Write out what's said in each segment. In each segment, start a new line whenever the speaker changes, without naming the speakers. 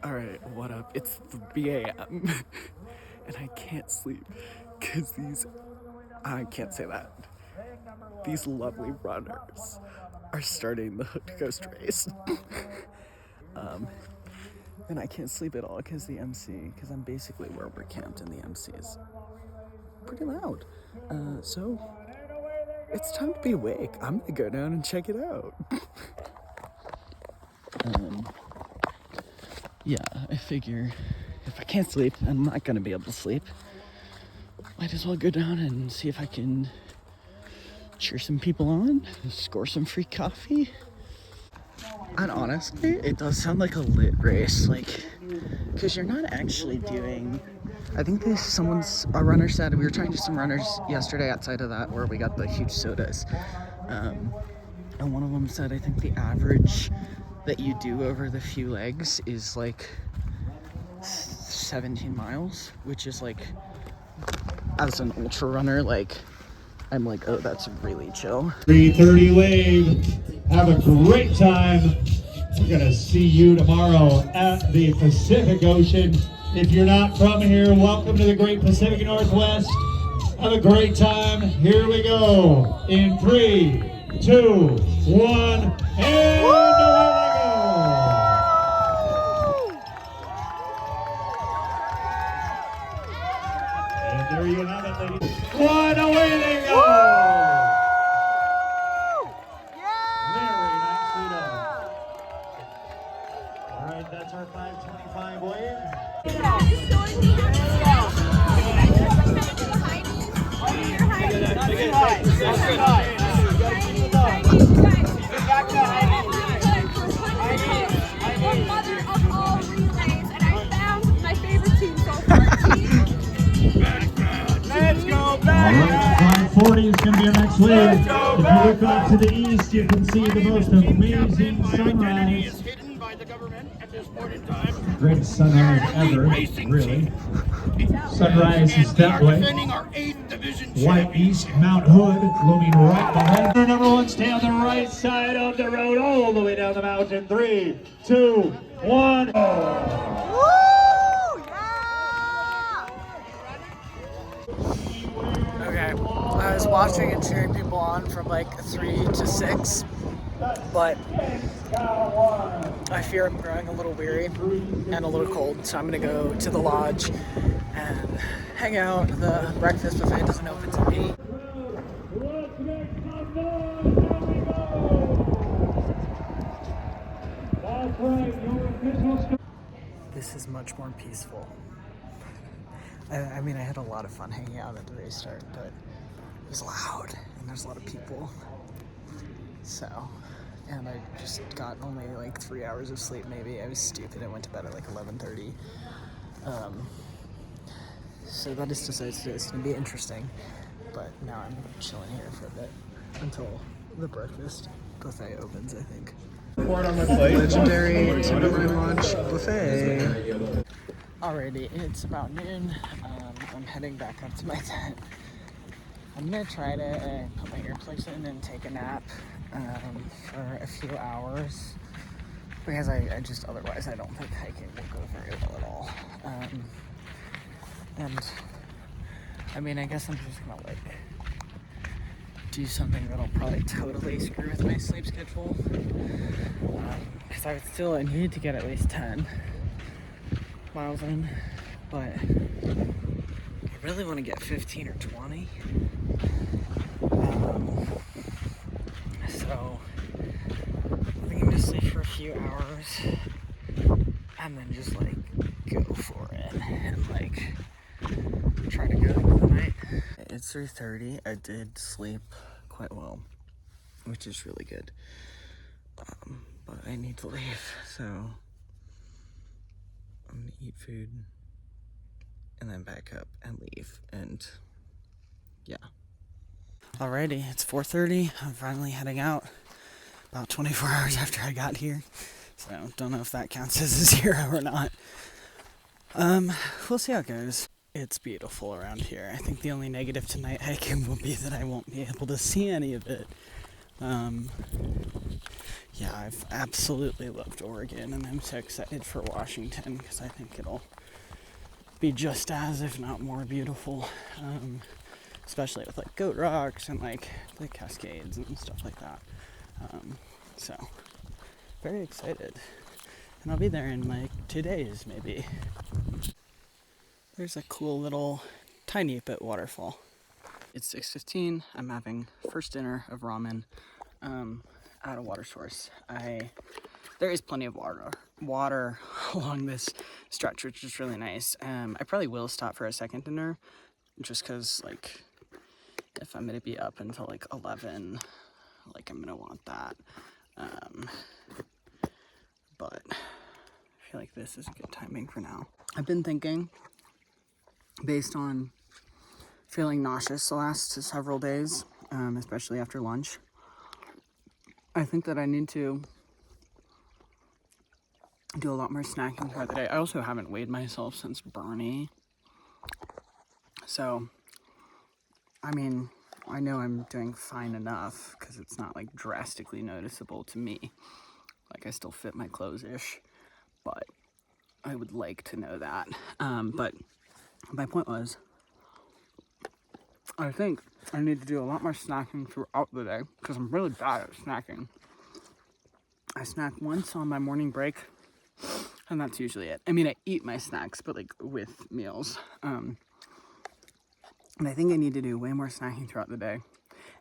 Alright, what up? It's 3 a.m. and I can't sleep because I can't say that. These lovely runners are starting the Hooked Ghost race. And I can't sleep at all because because I'm basically where we're camped and the MC is pretty loud. So it's time to be awake. I'm gonna go down and check it out. Yeah, I figure if I can't sleep, I'm not gonna be able to sleep. Might as well go down and see if I can cheer some people on, score some free coffee. And honestly, it does sound like a lit race, because you're not actually doing. I think a runner said, we were trying to do some runners yesterday outside of that where we got the huge sodas. And one of them said, I think the average that you do over the few legs is 17 miles, which is as an ultra runner, I'm oh, that's really chill.
3:30 wave. Have a great time. We're gonna see you tomorrow at the Pacific Ocean. If you're not from here, welcome to the great Pacific Northwest. Have a great time. Here we go. In 3, 2, 1, and away they go. And there you have it, ladies. One, away they go. Very nicely done. All right, that's our 5:25 wave. Let's go back. 540 is going to be our next wave. If you look off to the east, you can see the most amazing sunrise. Greatest sunrise ever, really. Sunrise is that way. White East, Mount Hood, looming right behind. Number one, stay on the right side of the road, all the way down the mountain. 3, 2, 1.
Okay, I was watching and cheering people on from 3 to 6, but I fear I'm growing a little weary and a little cold, so I'm gonna go to the lodge and hang out. The breakfast buffet doesn't open till 8. This is much more peaceful. I mean, I had a lot of fun hanging out at the race start, but it was loud and there's a lot of people. So, and I just got only 3 hours of sleep maybe. I was stupid. I went to bed at 11:30. So that is to say, it's going to be interesting. But now I'm chilling here for a bit until the breakfast buffet opens, I think. Legendary Timberline Lodge buffet. Alrighty, it's about noon. I'm heading back up to my tent. I'm gonna try to put my earplugs in and take a nap for a few hours because I just otherwise I don't think hiking will go very well at all. And I mean, I guess I'm just gonna do something that'll probably totally screw with my sleep schedule because I need to get at least 10 miles in, but I really want to get 15 or 20. So I think I'm gonna sleep for a few hours and then just go for it and try to go through the night. It's 3:30. I did sleep quite well, which is really good. But I need to leave, so I'm gonna eat food and then back up and leave, and yeah. Alrighty, it's 4:30. I'm finally heading out about 24 hours after I got here, so don't know if that counts as a 0 or not. We'll see how it goes. It's beautiful around here. I think the only negative to night hiking will be that I won't be able to see any of it. yeah, I've absolutely loved Oregon, and I'm so excited for Washington because I think it'll be just as, if not more, beautiful, especially with like Goat Rocks and like the Cascades and stuff like that. So very excited, and I'll be there in like 2 days maybe. There's a cool little tiny bit waterfall. It's 6:15. I'm having first dinner of ramen at a water source. There is plenty of water along this stretch, which is really nice. I probably will stop for a second dinner, just because like if I'm gonna be up until like 11, like I'm gonna want that. But I feel like this is good timing for now. I've been thinking, based on feeling nauseous the last several days, especially after lunch, I think that I need to do a lot more snacking throughout the day. I also haven't weighed myself since Bernie. So, I mean, I know I'm doing fine enough because it's not like drastically noticeable to me. Like I still fit my clothes-ish, but I would like to know that. But my point was, I think I need to do a lot more snacking throughout the day because I'm really bad at snacking. I snack once on my morning break, and that's usually it. I mean, I eat my snacks, but like with meals. And I think I need to do way more snacking throughout the day,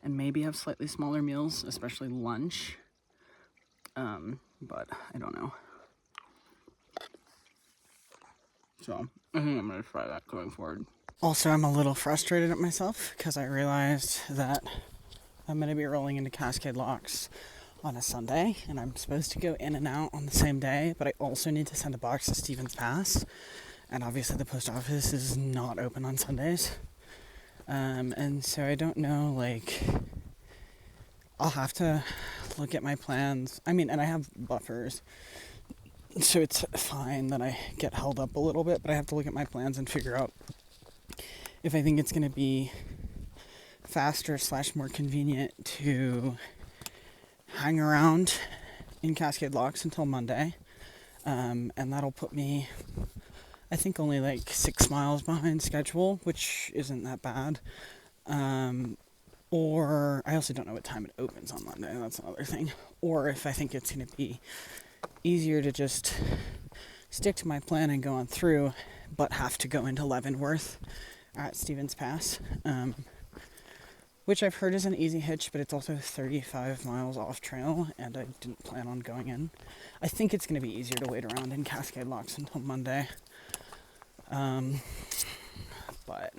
and maybe have slightly smaller meals, especially lunch. But I don't know. So I think I'm gonna try that going forward. Also, I'm a little frustrated at myself because I realized that I'm going to be rolling into Cascade Locks on a Sunday, and I'm supposed to go in and out on the same day, but I also need to send a box to Stevens Pass, and obviously the post office is not open on Sundays. And so I don't know, like, I'll have to look at my plans. I mean, and I have buffers, so it's fine that I get held up a little bit, but I have to look at my plans and figure out if I think it's going to be faster / more convenient to hang around in Cascade Locks until Monday. And that'll put me, I think, only like 6 miles behind schedule, which isn't that bad. Or I also don't know what time it opens on Monday. That's another thing. Or if I think it's going to be easier to just stick to my plan and go on through, but have to go into Leavenworth at Stevens Pass, which I've heard is an easy hitch, but it's also 35 miles off trail, and I didn't plan on going in. I think it's going to be easier to wait around in Cascade Locks until Monday, but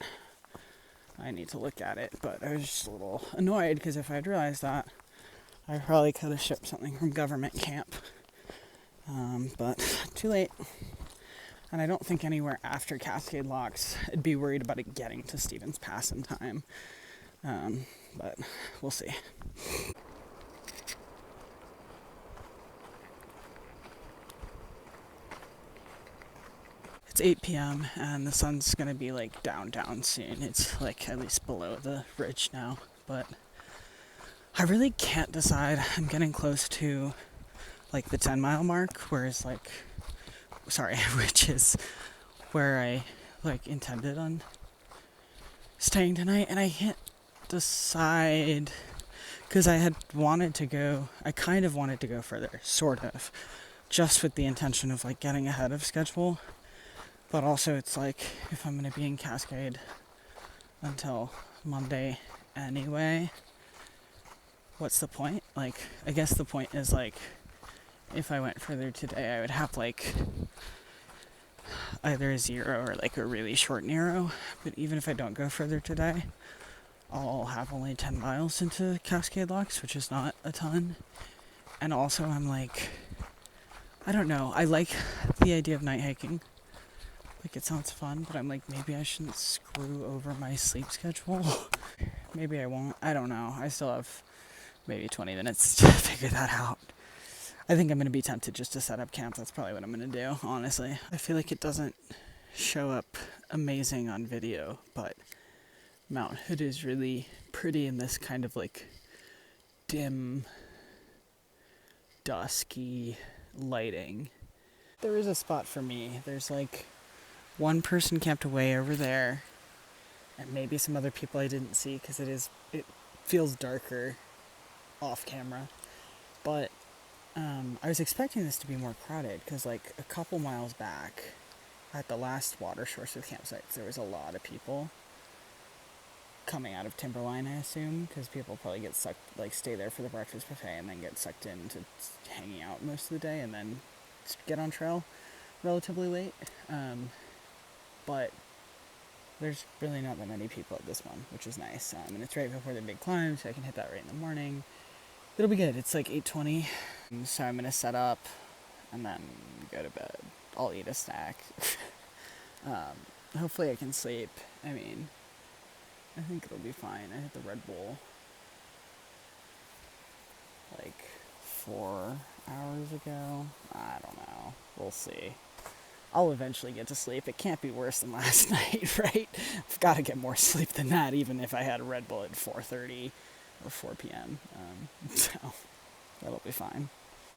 I need to look at it. But I was just a little annoyed, because if I'd realized that, I probably could have shipped something from government camp, but too late. And I don't think anywhere after Cascade Locks I'd be worried about it getting to Stevens Pass in time. But we'll see. It's 8 p.m. and the sun's gonna be like down soon. It's like at least below the ridge now, but I really can't decide. I'm getting close to like the 10-mile mark, which is where I like intended on staying tonight, and I can't decide because I kind of wanted to go further, sort of, just with the intention of like getting ahead of schedule, but also it's like if I'm going to be in Cascade until Monday anyway, what's the point? Like, I guess the point is like if I went further today, I would have like either a 0 or like a really short narrow. But even if I don't go further today, I'll have only 10 miles into Cascade Locks, which is not a ton. And also I'm like, I don't know, I like the idea of night hiking. Like, it sounds fun, but I'm like, maybe I shouldn't screw over my sleep schedule. Maybe I won't. I don't know. I still have maybe 20 minutes to figure that out. I think I'm going to be tempted just to set up camp. That's probably what I'm going to do, honestly. I feel like it doesn't show up amazing on video, but Mount Hood is really pretty in this kind of like dim dusky lighting. There is a spot for me. There's like one person camped away over there, and maybe some other people I didn't see because it feels darker off camera. But I was expecting this to be more crowded because like a couple miles back at the last water source with campsites, there was a lot of people coming out of Timberline, I assume, because people probably get sucked, like stay there for the breakfast buffet and then get sucked into hanging out most of the day and then get on trail relatively late. But there's really not that many people at this one, which is nice. And it's right before the big climb, so I can hit that right in the morning. It'll be good. It's like 8:20, so I'm gonna set up and then go to bed. I'll eat a snack. Hopefully I can sleep. I mean, I think it'll be fine. I hit the Red Bull like 4 hours ago. I don't know. We'll see. I'll eventually get to sleep. It can't be worse than last night, right? I've got to get more sleep than that, even if I had a Red Bull at 4:30 or 4 p.m. So that'll be fine.